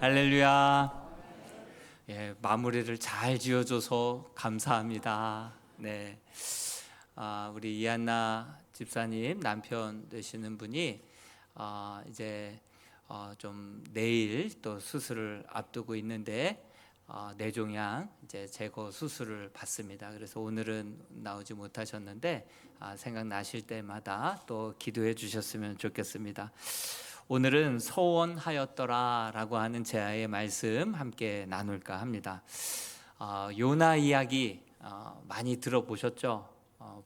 할렐루야. 예, 마무리를 잘 지어줘서 감사합니다. 네, 우리 이한나 집사님 남편 되시는 분이 이제 좀 내일 또 수술을 앞두고 있는데 뇌종양 이제 제거 수술을 받습니다. 그래서 오늘은 나오지 못하셨는데 생각나실 때마다 또 기도해 주셨으면 좋겠습니다. 오늘은 소원하였더라라고 하는 제아의 말씀 함께 나눌까 합니다. 요나 이야기 많이 들어보셨죠?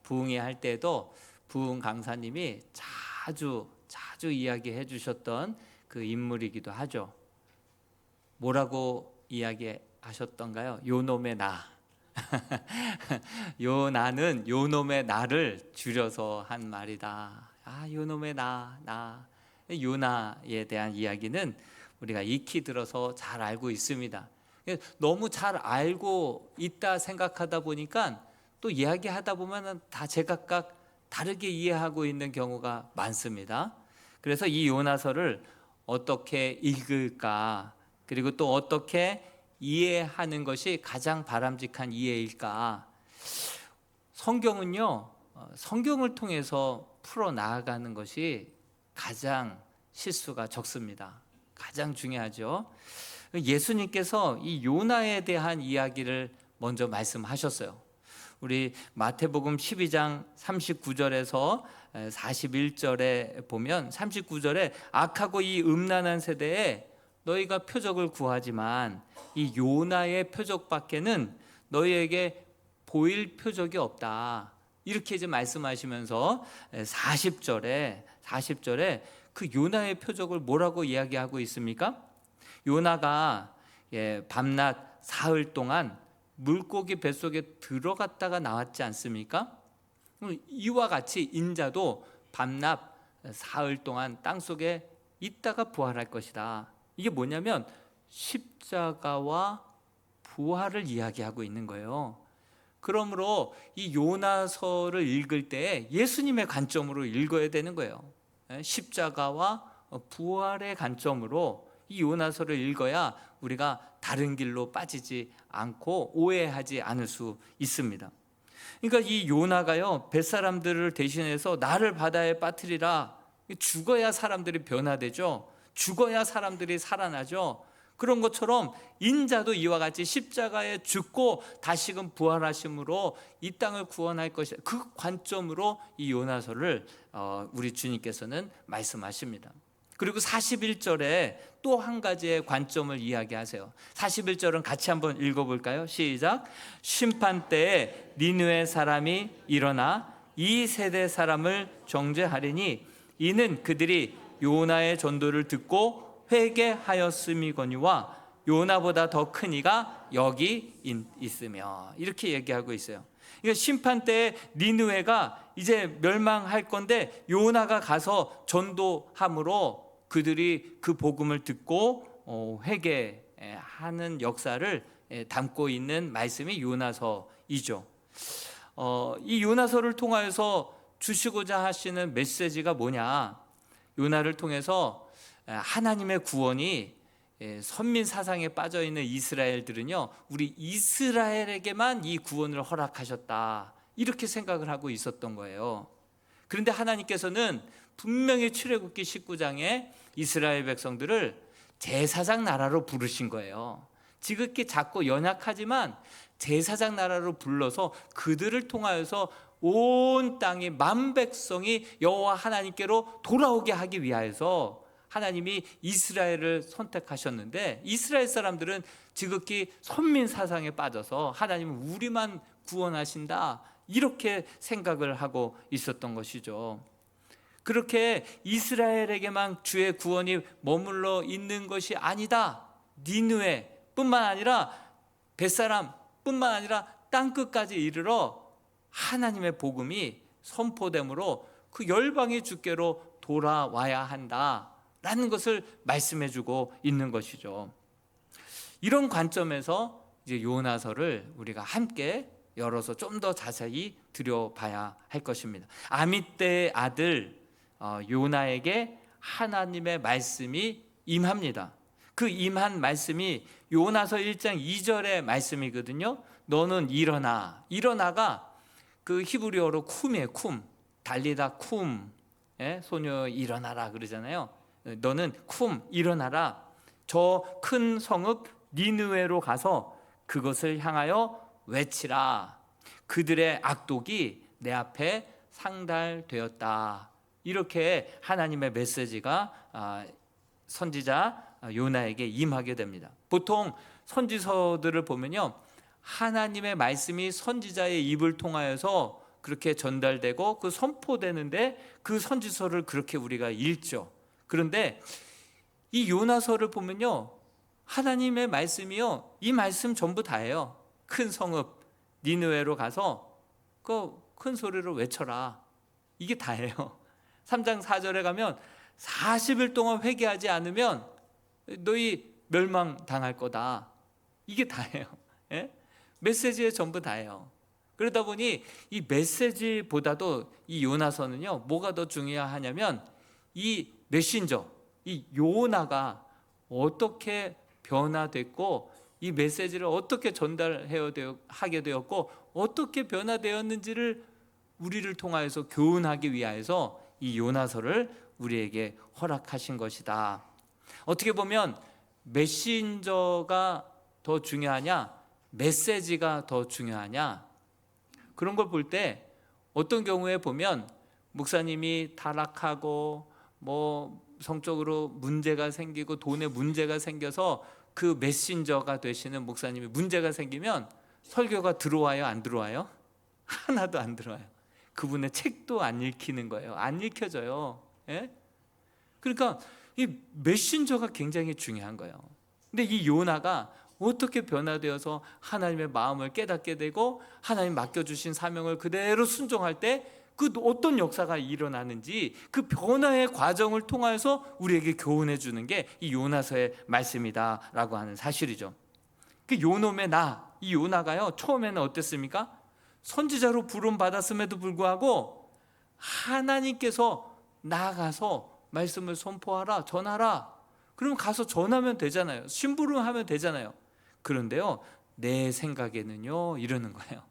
부흥회 할 때도 부흥 강사님이 자주 이야기해 주셨던 그 인물이기도 하죠. 뭐라고 이야기하셨던가요? 요놈의 나. 요나는 요놈의 나를 줄여서 한 말이다. 요놈의 나. 요나에 대한 이야기는 우리가 익히 들어서 잘 알고 있습니다. 너무 잘 알고 있다 생각하다 보니까 또 이야기하다 보면 다 제각각 다르게 이해하고 있는 경우가 많습니다. 그래서 이 요나서를 어떻게 읽을까, 그리고 또 어떻게 이해하는 것이 가장 바람직한 이해일까? 성경은요, 성경을 통해서 풀어 나아가는 것이 가장 실수가 적습니다. 가장 중요하죠. 예수님께서 이 요나에 대한 이야기를 먼저 말씀하셨어요. 우리 마태복음 12장 39절에서 41절에 보면 39절에 악하고 이 음란한 세대에 너희가 표적을 구하지만 이 요나의 표적밖에는 너희에게 보일 표적이 없다. 이렇게 이제 말씀하시면서 40절에 그 요나의 표적을 뭐라고 이야기하고 있습니까? 요나가 밤낮 사흘 동안 물고기 뱃속에 들어갔다가 나왔지 않습니까? 이와 같이 인자도 밤낮 사흘 동안 땅속에 있다가 부활할 것이다. 이게 뭐냐면 십자가와 부활을 이야기하고 있는 거예요. 그러므로 이 요나서를 읽을 때 예수님의 관점으로 읽어야 되는 거예요. 십자가와 부활의 관점으로 이 요나서를 읽어야 우리가 다른 길로 빠지지 않고 오해하지 않을 수 있습니다. 그러니까 이 요나가요, 뱃사람들을 대신해서 나를 바다에 빠뜨리라. 죽어야 사람들이 변화되죠. 죽어야 사람들이 살아나죠. 그런 것처럼 인자도 이와 같이 십자가에 죽고 다시금 부활하심으로 이 땅을 구원할 것이다. 그 관점으로 이 요나서를 우리 주님께서는 말씀하십니다. 그리고 41절에 또 한 가지의 관점을 이야기하세요. 41절은 같이 한번 읽어볼까요? 시작. 심판 때에 니느웨 사람이 일어나 이 세대 사람을 정죄하리니 이는 그들이 요나의 전도를 듣고 회개하였음이거니와 요나보다 더 큰 이가 여기 있으며, 이렇게 얘기하고 있어요. 그러니까 심판 때에 니느웨가 이제 멸망할 건데 요나가 가서 전도함으로 그들이 그 복음을 듣고 회개하는 역사를 담고 있는 말씀이 요나서이죠. 이 요나서를 통하여서 주시고자 하시는 메시지가 뭐냐? 요나를 통해서 하나님의 구원이 선민 사상에 빠져 있는 이스라엘들은요, 우리 이스라엘에게만 이 구원을 허락하셨다, 이렇게 생각을 하고 있었던 거예요. 그런데 하나님께서는 분명히 출애굽기 19장에 이스라엘 백성들을 제사장 나라로 부르신 거예요. 지극히 작고 연약하지만 제사장 나라로 불러서 그들을 통하여서 온 땅의 만 백성이 여호와 하나님께로 돌아오게 하기 위하여서 하나님이 이스라엘을 선택하셨는데, 이스라엘 사람들은 지극히 선민 사상에 빠져서 하나님은 우리만 구원하신다, 이렇게 생각을 하고 있었던 것이죠. 그렇게 이스라엘에게만 주의 구원이 머물러 있는 것이 아니다. 니느웨 뿐만 아니라 벳사람 뿐만 아니라 땅끝까지 이르러 하나님의 복음이 선포됨으로 그 열방의 주께로 돌아와야 한다라는 것을 말씀해 주고 있는 것이죠. 이런 관점에서 이제 요나서를 우리가 함께 열어서 좀 더 자세히 들여봐야 할 것입니다. 아미떼의 아들 요나에게 하나님의 말씀이 임합니다. 그 임한 말씀이 요나서 1장 2절의 말씀이거든요. 너는 일어나. 일어나가 그 히브리어로 쿰이에요. 쿰. 달리다 쿰. 예? 소녀 일어나라 그러잖아요. 너는 쿰 일어나라. 저 큰 성읍 니느웨로 가서 그것을 향하여 외치라. 그들의 악독이 내 앞에 상달되었다. 이렇게 하나님의 메시지가 선지자 요나에게 임하게 됩니다. 보통 선지서들을 보면요, 하나님의 말씀이 선지자의 입을 통하여서 그렇게 전달되고 그 선포되는데 그 선지서를 그렇게 우리가 읽죠. 그런데 이 요나서를 보면요, 하나님의 말씀이요, 이 말씀 전부 다예요. 큰 성읍 니느웨로 가서 그 큰 소리로 외쳐라. 이게 다예요. 3장 4절에 가면 40일 동안 회개하지 않으면 너희 멸망당할 거다. 이게 다예요. 예? 메시지에 전부 다예요. 그러다 보니 이 메시지보다도 이 요나서는요, 뭐가 더 중요하냐면 이 메신저, 이 요나가 어떻게 변화됐고 이 메시지를 어떻게 전달하게 되었고 어떻게 변화되었는지를 우리를 통하여서 교훈하기 위하여서 이 요나서를 우리에게 허락하신 것이다. 어떻게 보면 메신저가 더 중요하냐, 메시지가 더 중요하냐, 그런 걸 볼 때 어떤 경우에 보면 목사님이 타락하고 뭐 성적으로 문제가 생기고 돈에 문제가 생겨서 그 메신저가 되시는 목사님이 문제가 생기면 설교가 들어와요, 안 들어와요? 하나도 안 들어와요. 그분의 책도 안 읽히는 거예요. 안 읽혀져요. 예? 그러니까 이 메신저가 굉장히 중요한 거예요. 근데 이 요나가 어떻게 변화되어서 하나님의 마음을 깨닫게 되고 하나님 맡겨주신 사명을 그대로 순종할 때 그 어떤 역사가 일어나는지 그 변화의 과정을 통해서 우리에게 교훈해 주는 게 이 요나서의 말씀이다라고 하는 사실이죠. 그 요놈의 이 요나가요, 처음에는 어땠습니까? 선지자로 부름 받았음에도 불구하고 하나님께서 나아가서 말씀을 선포하라, 전하라. 그럼 가서 전하면 되잖아요. 심부름하면 되잖아요. 그런데요, 내 생각에는요, 이러는 거예요.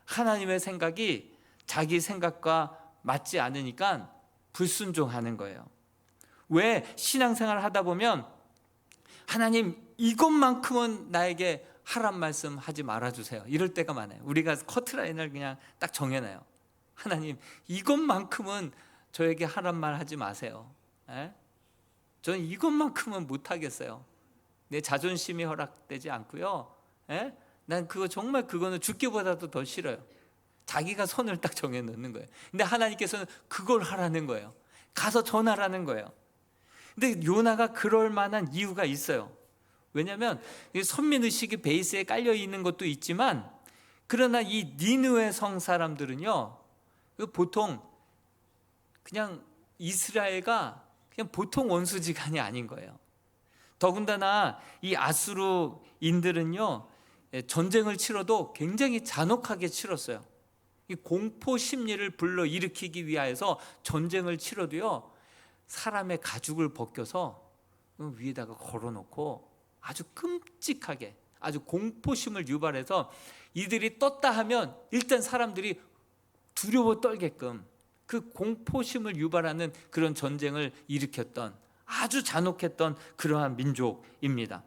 하나님의 생각이 자기 생각과 맞지 않으니까 불순종하는 거예요. 왜? 신앙생활을 하다 보면 하나님 이것만큼은 나에게 하란 말씀 하지 말아주세요. 이럴 때가 많아요. 우리가 커트라인을 그냥 딱 정해놔요. 하나님 이것만큼은 저에게 하란 말 하지 마세요. 에? 저는 이것만큼은 못하겠어요. 내 자존심이 허락되지 않고요. 에? 난 그거 정말 그거는 죽기보다도 더 싫어요. 자기가 선을 딱 정해놓는 거예요. 근데 하나님께서는 그걸 하라는 거예요. 가서 전하라는 거예요. 근데 요나가 그럴 만한 이유가 있어요. 왜냐하면 선민의식이 베이스에 깔려 있는 것도 있지만, 그러나 이 니느웨 성 사람들은요, 보통 그냥 이스라엘과 그냥 보통 원수지간이 아닌 거예요. 더군다나 이 아수르인들은요, 전쟁을 치러도 굉장히 잔혹하게 치렀어요. 이 공포 심리를 불러일으키기 위하여서 전쟁을 치러도요, 사람의 가죽을 벗겨서 위에다가 걸어놓고 아주 끔찍하게, 아주 공포심을 유발해서 이들이 떴다 하면 일단 사람들이 두려워 떨게끔 그 공포심을 유발하는 그런 전쟁을 일으켰던 아주 잔혹했던 그러한 민족입니다.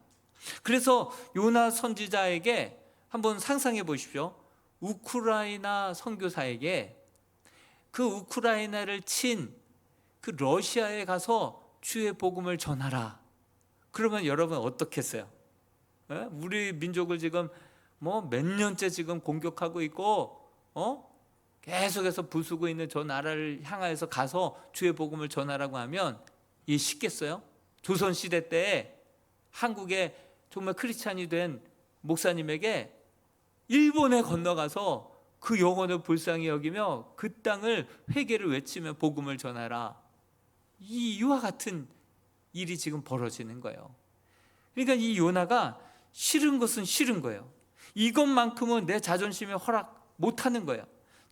그래서 요나 선지자에게 한번 상상해 보십시오. 우크라이나 선교사에게 그 우크라이나를 친 그 러시아에 가서 주의 복음을 전하라. 그러면 여러분 어떻겠어요? 우리 민족을 지금 뭐 몇 년째 지금 공격하고 있고 계속해서 부수고 있는 저 나라를 향하여서 가서 주의 복음을 전하라고 하면 이 쉽겠어요? 조선시대 때에 한국에 정말 크리스찬이 된 목사님에게 일본에 건너가서 그 영혼을 불쌍히 여기며 그 땅을 회개를 외치며 복음을 전하라. 이와 같은 일이 지금 벌어지는 거예요. 그러니까 이 요나가 싫은 것은 싫은 거예요. 이것만큼은 내 자존심에 허락 못하는 거예요.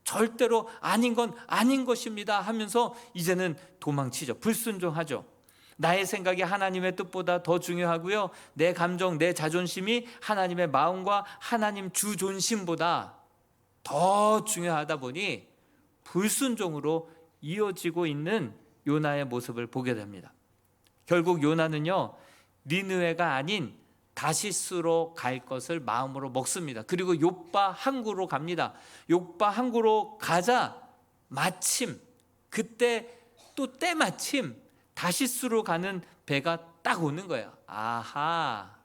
절대로 아닌 건 아닌 것입니다 하면서 이제는 도망치죠. 불순종하죠. 나의 생각이 하나님의 뜻보다 더 중요하고요, 내 감정, 내 자존심이 하나님의 마음과 하나님 주존심보다 더 중요하다 보니 불순종으로 이어지고 있는 요나의 모습을 보게 됩니다. 결국 요나는요, 니느웨가 아닌 다시스로 갈 것을 마음으로 먹습니다. 그리고 욥바 항구로 갑니다. 욥바 항구로 가자 마침 그때 또 때마침 다시스로 가는 배가 딱 오는 거예요. 아하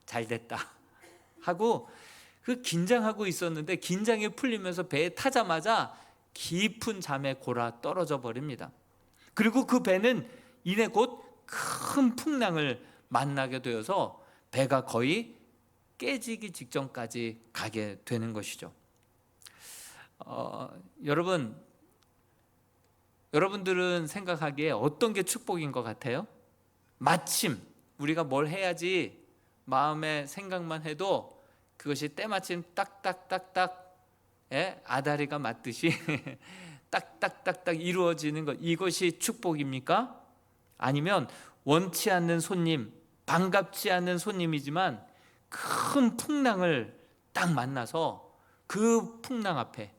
잘 됐다 하고 그 긴장하고 있었는데 긴장이 풀리면서 배에 타자마자 깊은 잠에 골아 떨어져 버립니다. 그리고 그 배는 이내 곧 큰 풍랑을 만나게 되어서 배가 거의 깨지기 직전까지 가게 되는 것이죠. 여러분들은 생각하기에 어떤 게 축복인 것 같아요? 마침 우리가 뭘 해야지 마음의 생각만 해도 그것이 때마침 딱딱딱딱 아다리가 맞듯이 딱딱딱딱 이루어지는 것, 이것이 축복입니까? 아니면 원치 않는 손님, 반갑지 않은 손님이지만 큰 풍랑을 딱 만나서 그 풍랑 앞에,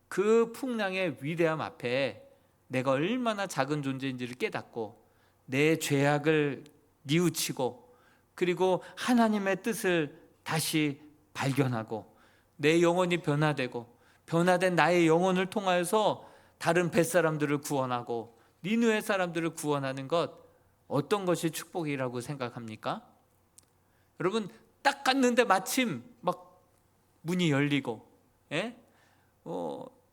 그 풍랑의 위대함 앞에 내가 얼마나 작은 존재인지를 깨닫고 내 죄악을 뉘우치고 그리고 하나님의 뜻을 다시 발견하고 내 영혼이 변화된 나의 영혼을 통하여서 다른 벳사람들을 구원하고 니느웨 사람들을 구원하는 것, 어떤 것이 축복이라고 생각합니까? 여러분, 딱 갔는데 마침 막 문이 열리고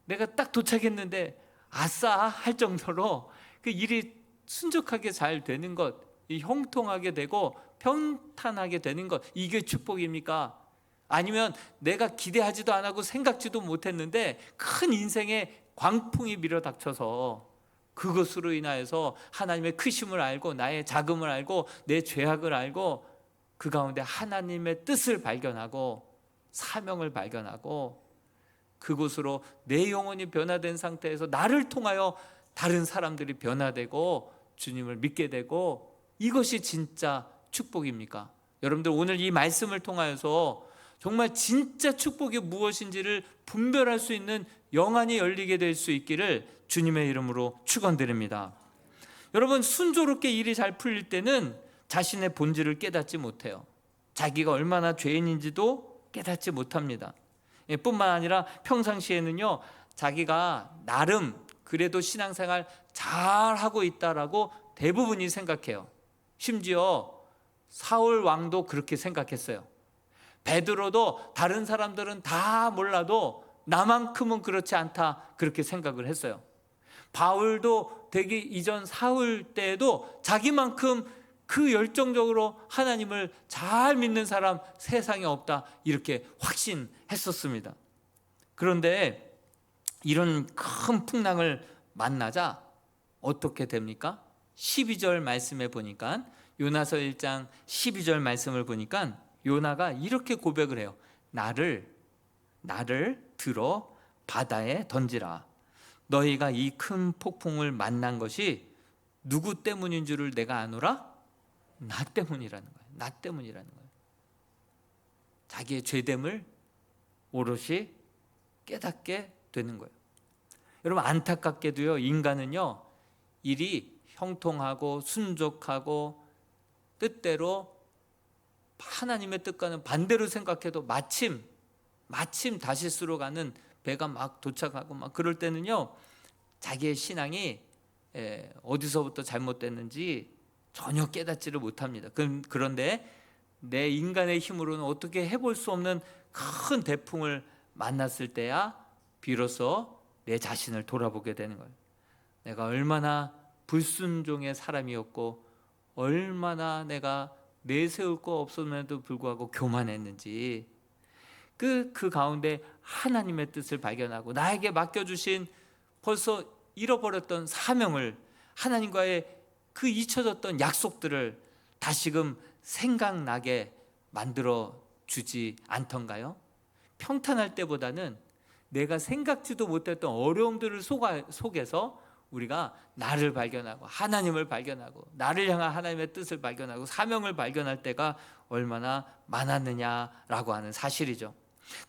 내가 딱 도착했는데 아싸 할 정도로 그 일이 순적하게 잘 되는 것, 형통하게 되고 평탄하게 되는 것, 이게 축복입니까? 아니면 내가 기대하지도 않고 생각지도 못했는데 큰 인생의 광풍이 밀어닥쳐서 그것으로 인하여서 하나님의 크심을 알고 나의 작음을 알고 내 죄악을 알고 그 가운데 하나님의 뜻을 발견하고 사명을 발견하고 그곳으로 내 영혼이 변화된 상태에서 나를 통하여 다른 사람들이 변화되고 주님을 믿게 되고, 이것이 진짜 축복입니까? 여러분들, 오늘 이 말씀을 통하여서 정말 진짜 축복이 무엇인지를 분별할 수 있는 영안이 열리게 될 수 있기를 주님의 이름으로 축원드립니다. 여러분, 순조롭게 일이 잘 풀릴 때는 자신의 본질을 깨닫지 못해요. 자기가 얼마나 죄인인지도 깨닫지 못합니다. 뿐만 아니라 평상시에는요, 자기가 나름 그래도 신앙생활 잘하고 있다라고 대부분이 생각해요. 심지어 사울 왕도 그렇게 생각했어요. 베드로도 다른 사람들은 다 몰라도 나만큼은 그렇지 않다, 그렇게 생각을 했어요. 바울도 되기 이전 사울 때에도 자기만큼 그 열정적으로 하나님을 잘 믿는 사람 세상에 없다, 이렇게 확신했었습니다. 그런데 이런 큰 풍랑을 만나자 어떻게 됩니까? 12절 말씀에 보니까, 요나서 1장 12절 말씀을 보니까 요나가 이렇게 고백을 해요. 나를 들어 바다에 던지라. 너희가 이 큰 폭풍을 만난 것이 누구 때문인 줄을 내가 아노라? 나 때문이라는 거예요. 나 때문이라는 거예요. 자기의 죄됨을 오롯이 깨닫게 되는 거예요. 여러분, 안타깝게도요, 인간은요, 일이 형통하고 순적하고 뜻대로 하나님의 뜻과는 반대로 생각해도 마침 다시스로 가는 배가 막 도착하고 막 그럴 때는요, 자기의 신앙이 어디서부터 잘못됐는지 전혀 깨닫지를 못합니다. 그런데 내 인간의 힘으로는 어떻게 해볼 수 없는 큰 대풍을 만났을 때야 비로소 내 자신을 돌아보게 되는 거예요. 내가 얼마나 불순종의 사람이었고 얼마나 내가 내세울 거 없음에도 불구하고 교만했는지, 그 가운데 하나님의 뜻을 발견하고 나에게 맡겨주신 벌써 잃어버렸던 사명을, 하나님과의 그 잊혀졌던 약속들을 다시금 생각나게 만들어 주지 않던가요? 평탄할 때보다는 내가 생각지도 못했던 어려움들을 속에서 우리가 나를 발견하고 하나님을 발견하고 나를 향한 하나님의 뜻을 발견하고 사명을 발견할 때가 얼마나 많았느냐라고 하는 사실이죠.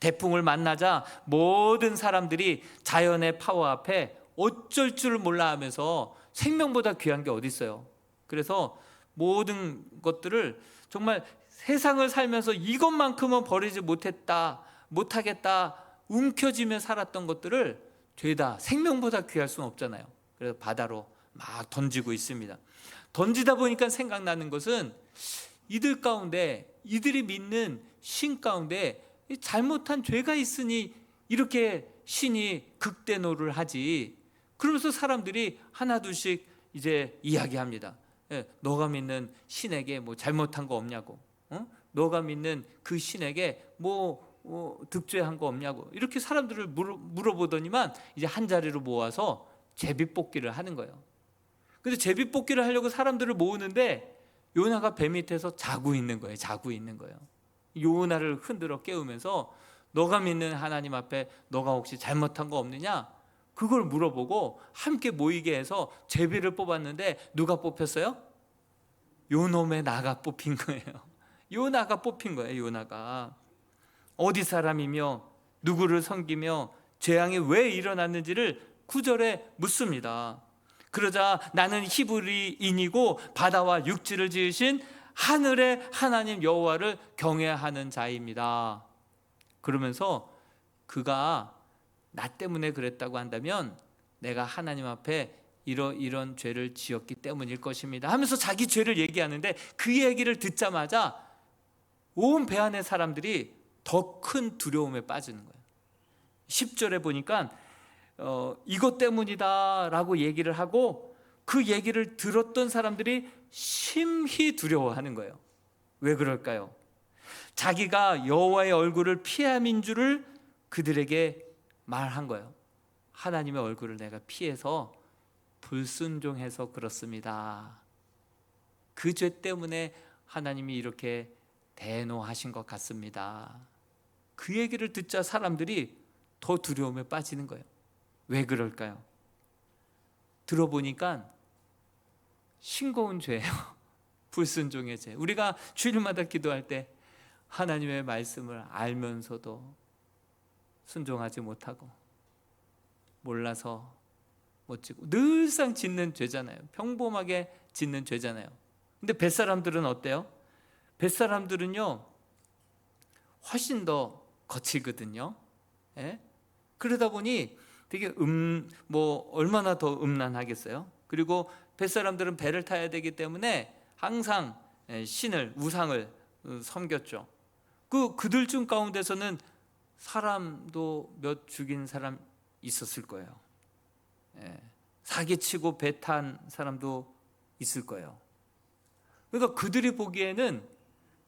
태풍을 만나자 모든 사람들이 자연의 파워 앞에 어쩔 줄 몰라 하면서 생명보다 귀한 게 어디 있어요. 그래서 모든 것들을 정말 세상을 살면서 이것만큼은 버리지 못하겠다 움켜쥐며 살았던 것들을 죄다 생명보다 귀할 수는 없잖아요. 그래서 바다로 막 던지고 있습니다. 던지다 보니까 생각나는 것은 이들 가운데, 이들이 믿는 신 가운데 잘못한 죄가 있으니 이렇게 신이 극대노를 하지. 그러면서 사람들이 하나둘씩 이제 이야기합니다. 너가 믿는 신에게 뭐 잘못한 거 없냐고, 너가 믿는 그 신에게 득죄한 거 없냐고, 이렇게 사람들을 물어보더니만 이제 한 자리로 모아서 제비뽑기를 하는 거예요. 근데 제비뽑기를 하려고 사람들을 모으는데 요나가 배 밑에서 자고 있는 거예요. 요나를 흔들어 깨우면서 너가 믿는 하나님 앞에 너가 혹시 잘못한 거 없느냐, 그걸 물어보고 함께 모이게 해서 제비를 뽑았는데 누가 뽑혔어요? 요놈의 나가 뽑힌 거예요. 요나가 뽑힌 거예요. 요나가 어디 사람이며 누구를 섬기며 재앙이 왜 일어났는지를 9절에 묻습니다. 그러자 나는 히브리인이고 바다와 육지를 지으신 하늘의 하나님 여호와를 경외하는 자입니다. 그러면서 그가 나 때문에 그랬다고 한다면 내가 하나님 앞에 이런 죄를 지었기 때문일 것입니다 하면서 자기 죄를 얘기하는데, 그 얘기를 듣자마자 온 배 안의 사람들이 더 큰 두려움에 빠지는 거예요. 10절에 보니까 이것 때문이다 라고 얘기를 하고, 그 얘기를 들었던 사람들이 심히 두려워하는 거예요. 왜 그럴까요? 자기가 여호와의 얼굴을 피함인 줄을 그들에게 말한 거예요. 하나님의 얼굴을 내가 피해서 불순종해서 그렇습니다. 그 죄 때문에 하나님이 이렇게 대노하신 것 같습니다. 그 얘기를 듣자 사람들이 더 두려움에 빠지는 거예요. 왜 그럴까요? 들어보니까 싱거운 죄예요. 불순종의 죄. 우리가 주일마다 기도할 때 하나님의 말씀을 알면서도 순종하지 못하고 몰라서 못 지고 늘상 짓는 죄잖아요. 평범하게 짓는 죄잖아요. 근데 뱃사람들은 어때요? 뱃사람들은요 훨씬 더 거칠거든요. 예? 그러다 보니 되게 얼마나 더 음란하겠어요. 그리고 뱃사람들은 배를 타야 되기 때문에 항상 신을, 우상을 섬겼죠. 그들 중 가운데서는 사람도 몇 죽인 사람 있었을 거예요. 사기치고 배 탄 사람도 있을 거예요. 그러니까 그들이 보기에는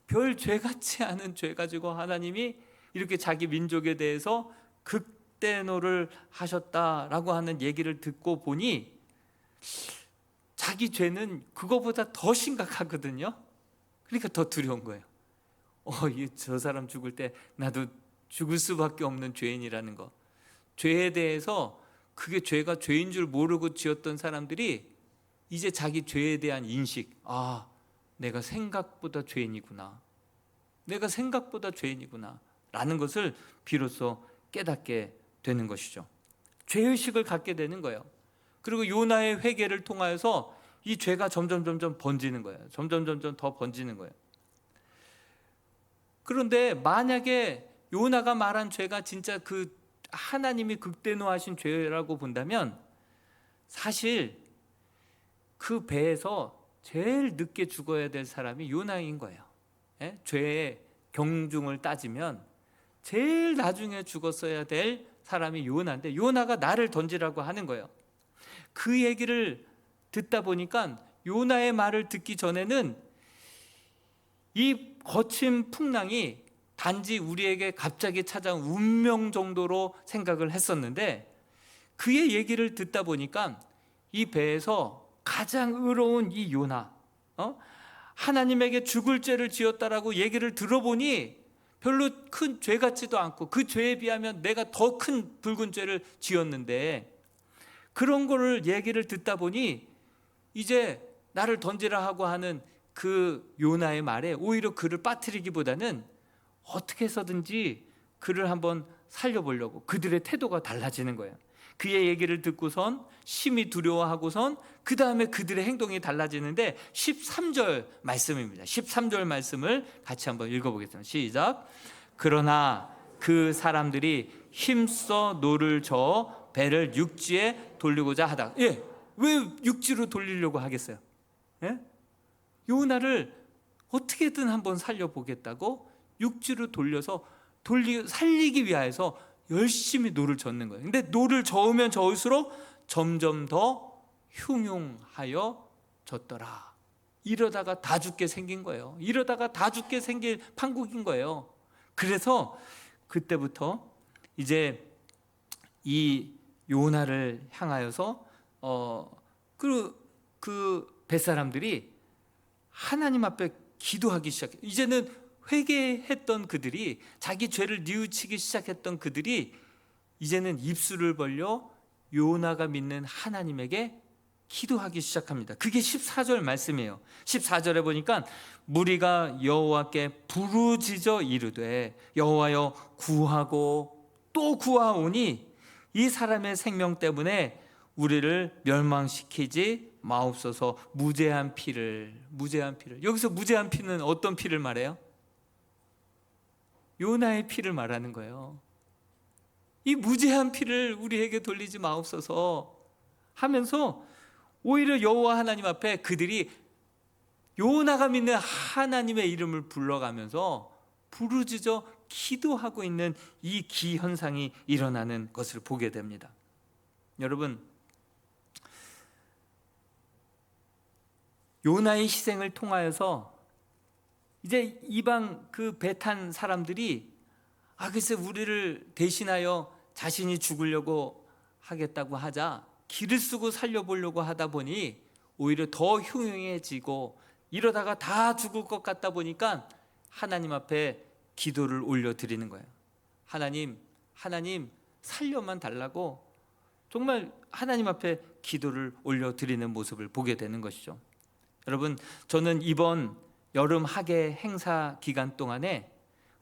별 죄 같지 않은 죄 가지고 하나님이 이렇게 자기 민족에 대해서 극대노를 하셨다라고 하는 얘기를 듣고 보니 자기 죄는 그거보다 더 심각하거든요. 그러니까 더 두려운 거예요. 저 사람 죽을 때 나도 죽을 수밖에 없는 죄인이라는 거. 죄에 대해서 그게 죄가 죄인 줄 모르고 지었던 사람들이 이제 자기 죄에 대한 인식, 내가 생각보다 죄인이구나, 내가 생각보다 죄인이구나 라는 것을 비로소 깨닫게 되는 것이죠. 죄의식을 갖게 되는 거예요. 그리고 요나의 회개를 통하여서 이 죄가 점점 번지는 거예요. 점점 더 번지는 거예요. 그런데 만약에 요나가 말한 죄가 진짜 그 하나님이 극대노하신 죄라고 본다면 사실 그 배에서 제일 늦게 죽어야 될 사람이 요나인 거예요. 죄의 경중을 따지면 제일 나중에 죽었어야 될 사람이 요나인데 요나가 나를 던지라고 하는 거예요. 그 얘기를 듣다 보니까 요나의 말을 듣기 전에는 이 거친 풍랑이 단지 우리에게 갑자기 찾아온 운명 정도로 생각을 했었는데, 그의 얘기를 듣다 보니까 이 배에서 가장 의로운 이 요나, 하나님에게 죽을 죄를 지었다라고 얘기를 들어보니 별로 큰 죄 같지도 않고 그 죄에 비하면 내가 더 큰 붉은 죄를 지었는데 그런 거를 얘기를 듣다 보니 이제 나를 던지라 하고 하는 그 요나의 말에 오히려 그를 빠뜨리기보다는 어떻게 해서든지 그를 한번 살려보려고 그들의 태도가 달라지는 거예요. 그의 얘기를 듣고선 심히 두려워하고선 그 다음에 그들의 행동이 달라지는데 13절 말씀입니다. 13절 말씀을 같이 한번 읽어보겠습니다. 시작. 그러나 그 사람들이 힘써 노를 저어 배를 육지에 돌리고자 하다. 왜 육지로 돌리려고 하겠어요? 예? 요나를 어떻게든 한번 살려보겠다고 육지로 돌려서 살리기 위하여서 열심히 노를 젓는 거예요. 근데 노를 저으면 저을수록 점점 더 흉흉하여 졌더라. 이러다가 다 죽게 생긴 거예요. 이러다가 다 죽게 생길 판국인 거예요. 그래서 그때부터 이제 이 요나를 향하여서 그 뱃사람들이 하나님 앞에 기도하기 시작해요. 이제는 회개했던 그들이, 자기 죄를 뉘우치기 시작했던 그들이 이제는 입술을 벌려 요나가 믿는 하나님에게 기도하기 시작합니다. 그게 14절 말씀이에요. 14절에 보니까 무리가 여호와께 부르짖어 이르되 여호와여 구하고 또 구하오니 이 사람의 생명 때문에 우리를 멸망시키지 마옵소서. 무죄한 피를. 여기서 무죄한 피는 어떤 피를 말해요? 요나의 피를 말하는 거예요. 이 무죄한 피를 우리에게 돌리지 마옵소서 하면서 오히려 여호와 하나님 앞에 그들이 요나가 믿는 하나님의 이름을 불러가면서 부르짖어 기도하고 있는 이 기현상이 일어나는 것을 보게 됩니다. 여러분, 요나의 희생을 통하여서 이제 이방 그 배 탄 사람들이 글쎄 우리를 대신하여 자신이 죽으려고 하겠다고 하자 길을 쓰고 살려보려고 하다 보니 오히려 더 흉흉해지고 이러다가 다 죽을 것 같다 보니까 하나님 앞에 기도를 올려드리는 거예요. 하나님 살려만 달라고 정말 하나님 앞에 기도를 올려드리는 모습을 보게 되는 것이죠. 여러분, 저는 이번 여름 학예 행사 기간 동안에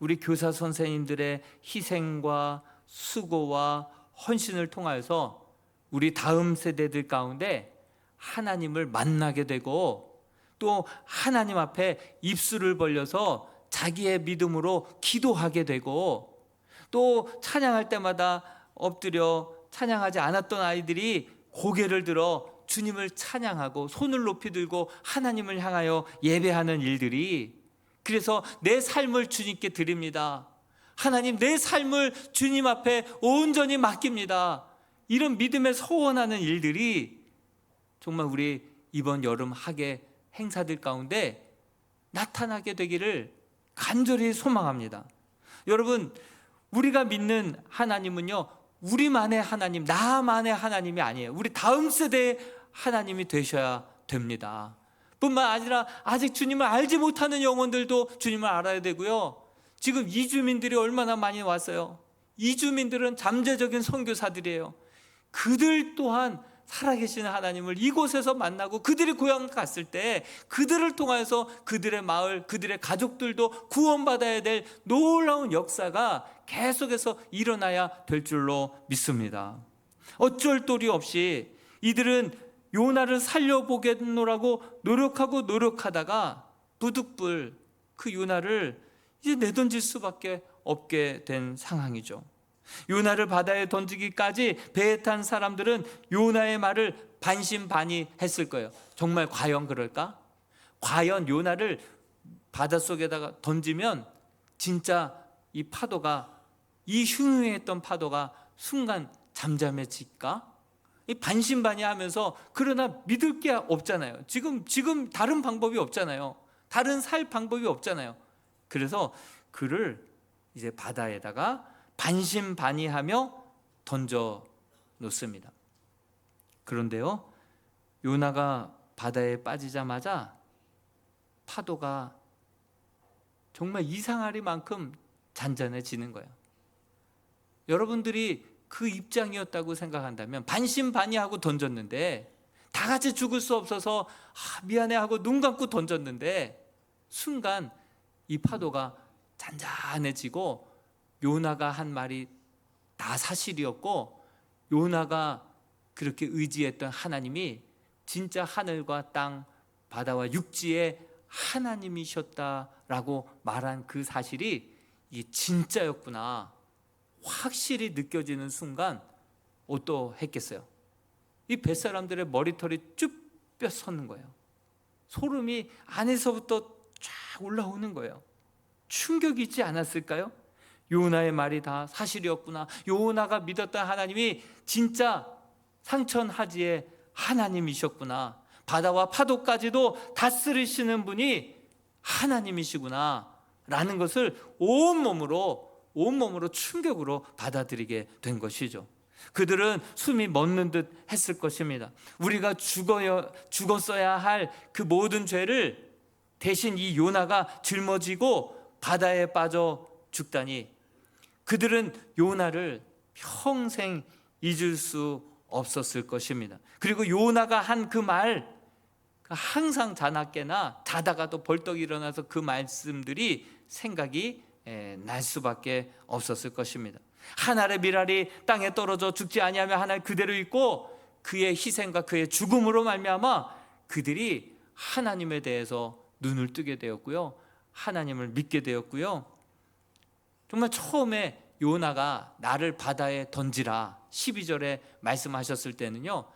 우리 교사 선생님들의 희생과 수고와 헌신을 통하여서 우리 다음 세대들 가운데 하나님을 만나게 되고 또 하나님 앞에 입술을 벌려서 자기의 믿음으로 기도하게 되고 또 찬양할 때마다 엎드려 찬양하지 않았던 아이들이 고개를 들어 주님을 찬양하고 손을 높이 들고 하나님을 향하여 예배하는 일들이, 그래서 내 삶을 주님께 드립니다. 하나님, 내 삶을 주님 앞에 온전히 맡깁니다. 이런 믿음에 서원하는 일들이 정말 우리 이번 여름 학예 행사들 가운데 나타나게 되기를 간절히 소망합니다. 여러분, 우리가 믿는 하나님은요, 우리만의 하나님, 나만의 하나님이 아니에요. 우리 다음 세대의 하나님이 되셔야 됩니다. 뿐만 아니라 아직 주님을 알지 못하는 영혼들도 주님을 알아야 되고요. 지금 이주민들이 얼마나 많이 왔어요. 이주민들은 잠재적인 선교사들이에요. 그들 또한 살아계신 하나님을 이곳에서 만나고 그들이 고향 갔을 때 그들을 통해서 그들의 마을, 그들의 가족들도 구원받아야 될 놀라운 역사가 계속해서 일어나야 될 줄로 믿습니다. 어쩔 도리 없이 이들은 요나를 살려보겠노라고 노력하다가 부득불 그 요나를 이제 내던질 수밖에 없게 된 상황이죠. 요나를 바다에 던지기까지 배에 탄 사람들은 요나의 말을 반신반의했을 거예요. 정말 과연 그럴까? 과연 요나를 바닷속에다가 던지면 진짜 이 파도가, 이 흉흉했던 파도가 순간 잠잠해질까? 이 반신반의하면서, 그러나 믿을 게 없잖아요. 지금 다른 방법이 없잖아요. 다른 살 방법이 없잖아요. 그래서 그를 이제 바다에다가 반신반의하며 던져 놓습니다. 그런데요, 요나가 바다에 빠지자마자 파도가 정말 이상하리만큼 잔잔해지는 거예요. 여러분들이 그 입장이었다고 생각한다면 반신반의하고 던졌는데, 다 같이 죽을 수 없어서 미안해 하고 눈 감고 던졌는데 순간 이 파도가 잔잔해지고 요나가 한 말이 다 사실이었고, 요나가 그렇게 의지했던 하나님이 진짜 하늘과 땅, 바다와 육지의 하나님이셨다라고 말한 그 사실이 이게 진짜였구나 확실히 느껴지는 순간 어떠했겠어요? 이 뱃사람들의 머리털이 쭈뼛 솟는 거예요. 소름이 안에서부터 쫙 올라오는 거예요. 충격이 있지 않았을까요? 요나의 말이 다 사실이었구나. 요나가 믿었던 하나님이 진짜 상천하지의 하나님이셨구나. 바다와 파도까지도 다스리시는 분이 하나님이시구나 라는 것을 온몸으로 충격으로 받아들이게 된 것이죠. 그들은 숨이 멎는 듯 했을 것입니다. 우리가 죽었어야 할 그 모든 죄를 대신 이 요나가 짊어지고 바다에 빠져 죽다니, 그들은 요나를 평생 잊을 수 없었을 것입니다. 그리고 요나가 한 그 말, 항상 자나깨나 자다가도 벌떡 일어나서 그 말씀들이 생각이 날 수밖에 없었을 것입니다. 한 알의 밀알이 땅에 떨어져 죽지 아니하며 한 알 그대로 있고, 그의 희생과 그의 죽음으로 말미암아 그들이 하나님에 대해서 눈을 뜨게 되었고요, 하나님을 믿게 되었고요. 정말 처음에 요나가 나를 바다에 던지라 12절에 말씀하셨을 때는요,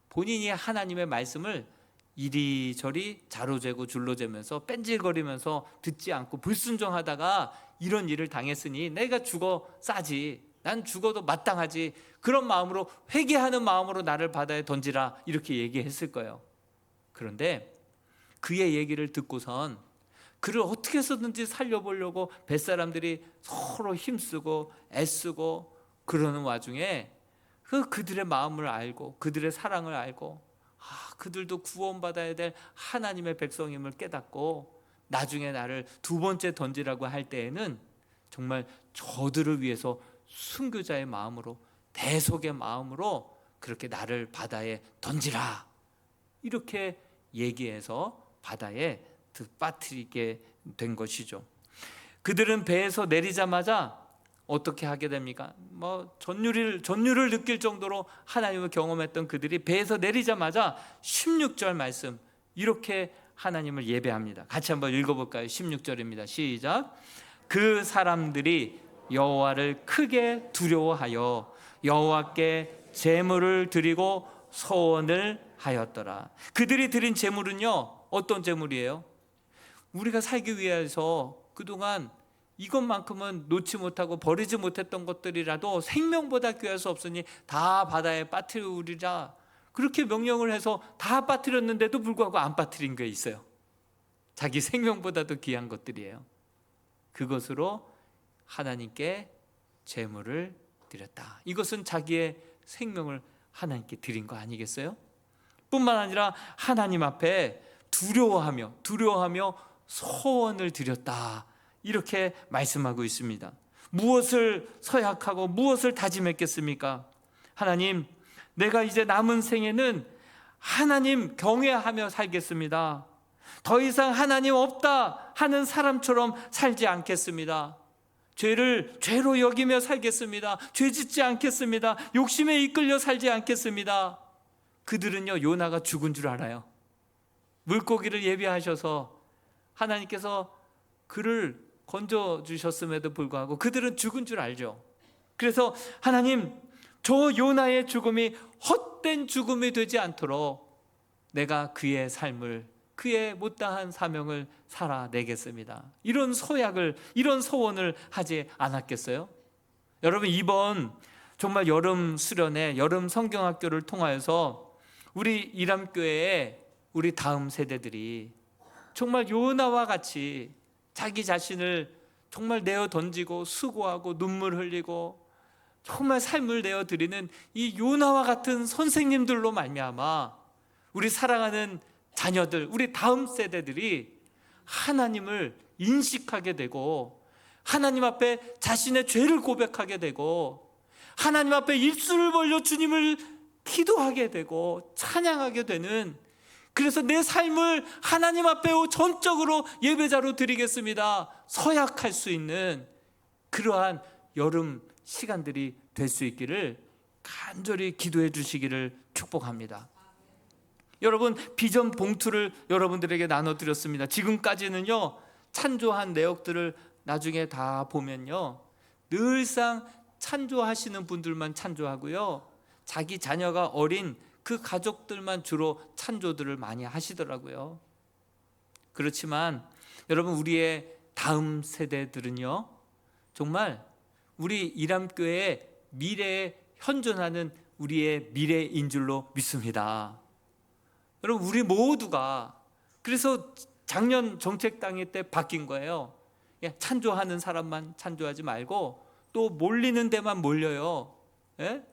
본인이 하나님의 말씀을 이리저리 자로재고 줄로재면서 뺀질거리면서 듣지 않고 불순종하다가 이런 일을 당했으니 내가 죽어 싸지, 난 죽어도 마땅하지, 그런 마음으로, 회개하는 마음으로 나를 바다에 던지라 이렇게 얘기했을 거예요. 그런데 그의 얘기를 듣고선 그를 어떻게 해서든지 살려보려고 뱃사람들이 서로 힘쓰고 애쓰고 그러는 와중에 그들의 마음을 알고 그들의 사랑을 알고 그들도 구원받아야 될 하나님의 백성임을 깨닫고 나중에 나를 두 번째 던지라고 할 때에는 정말 저들을 위해서 순교자의 마음으로, 대속의 마음으로 그렇게 나를 바다에 던지라 이렇게 얘기해서 바다에 빠뜨리게 된 것이죠. 그들은 배에서 내리자마자 어떻게 하게 됩니까? 전율을 느낄 정도로 하나님을 경험했던 그들이 배에서 내리자마자 16절 말씀 이렇게 하나님을 예배합니다. 같이 한번 읽어볼까요? 16절입니다. 시작. 그 사람들이 여호와를 크게 두려워하여 여호와께 제물을 드리고 소원을 하였더라. 그들이 드린 제물은요, 어떤 제물이에요? 우리가 살기 위해서 그동안 이것만큼은 놓지 못하고 버리지 못했던 것들이라도 생명보다 귀할 수 없으니 다 바다에 빠뜨리라, 그렇게 명령을 해서 다 빠뜨렸는데도 불구하고 안 빠뜨린 게 있어요. 자기 생명보다도 귀한 것들이에요. 그것으로 하나님께 제물을 드렸다. 이것은 자기의 생명을 하나님께 드린 거 아니겠어요? 뿐만 아니라 하나님 앞에 두려워하며 소원을 드렸다 이렇게 말씀하고 있습니다. 무엇을 서약하고 무엇을 다짐했겠습니까? 하나님, 내가 이제 남은 생에는 하나님 경외하며 살겠습니다. 더 이상 하나님 없다 하는 사람처럼 살지 않겠습니다. 죄를 죄로 여기며 살겠습니다. 죄 짓지 않겠습니다. 욕심에 이끌려 살지 않겠습니다. 그들은요, 요나가 죽은 줄 알아요. 물고기를 예비하셔서 하나님께서 그를 건져주셨음에도 불구하고 그들은 죽은 줄 알죠. 그래서 하나님, 저 요나의 죽음이 헛된 죽음이 되지 않도록 내가 그의 삶을, 그의 못다한 사명을 살아내겠습니다. 이런 소약을, 이런 소원을 하지 않았겠어요? 여러분, 이번 정말 여름 수련회, 여름 성경학교를 통하여서 우리 이람교회의 우리 다음 세대들이 정말 요나와 같이 자기 자신을 정말 내어 던지고 수고하고 눈물 흘리고 정말 삶을 내어 드리는 이 요나와 같은 선생님들로 말미암아 우리 사랑하는 자녀들, 우리 다음 세대들이 하나님을 인식하게 되고 하나님 앞에 자신의 죄를 고백하게 되고 하나님 앞에 입술을 벌려 주님을 기도하게 되고 찬양하게 되는, 그래서 내 삶을 하나님 앞에 전적으로 예배자로 드리겠습니다 서약할 수 있는 그러한 여름 시간들이 될 수 있기를 간절히 기도해 주시기를 축복합니다. 여러분, 비전 봉투를 여러분들에게 나눠드렸습니다. 지금까지는요, 찬조한 내역들을 나중에 다 보면요, 늘상 찬조하시는 분들만 찬조하고요, 자기 자녀가 어린 그 가족들만 주로 찬조들을 많이 하시더라고요. 그렇지만 여러분, 우리의 다음 세대들은요, 정말 우리 이람교회의 미래에 현존하는 우리의 미래인 줄로 믿습니다. 여러분, 우리 모두가, 그래서 작년 정책당일 때 바뀐 거예요. 찬조하는 사람만 찬조하지 말고 또 몰리는 데만 몰려요. 예?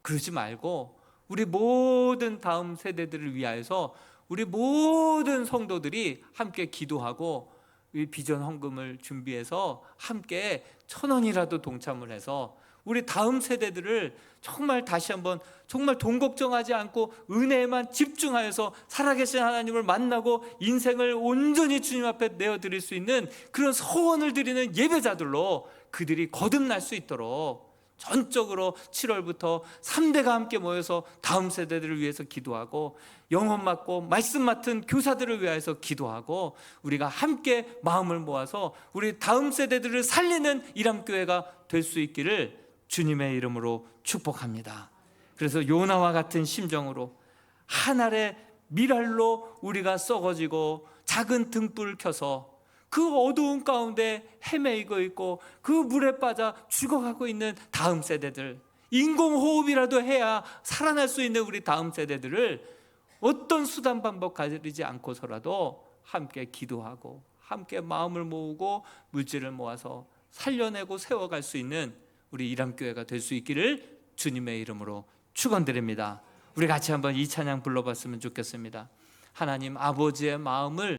그러지 말고 우리 모든 다음 세대들을 위하여서 우리 모든 성도들이 함께 기도하고 이 비전 헌금을 준비해서 함께 1,000원이라도 동참을 해서 우리 다음 세대들을 정말 다시 한번 정말 돈 걱정하지 않고 은혜에만 집중하여서 살아계신 하나님을 만나고 인생을 온전히 주님 앞에 내어드릴 수 있는 그런 소원을 드리는 예배자들로 그들이 거듭날 수 있도록 전적으로 7월부터 3대가 함께 모여서 다음 세대들을 위해서 기도하고, 영혼 맡고 말씀 맡은 교사들을 위해서 기도하고, 우리가 함께 마음을 모아서 우리 다음 세대들을 살리는 이람교회가 될 수 있기를 주님의 이름으로 축복합니다. 그래서 요나와 같은 심정으로 한 알의 밀알로 우리가 썩어지고 작은 등불을 켜서 그 어두운 가운데 헤매이고 있고 그 물에 빠져 죽어가고 있는 다음 세대들, 인공호흡이라도 해야 살아날 수 있는 우리 다음 세대들을 어떤 수단 방법 가리지 않고서라도 함께 기도하고 함께 마음을 모으고 물질을 모아서 살려내고 세워갈 수 있는 우리 이람교회가 될 수 있기를 주님의 이름으로 축원드립니다. 우리 같이 한번 이 찬양 불러봤으면 좋겠습니다. 하나님 아버지의 마음을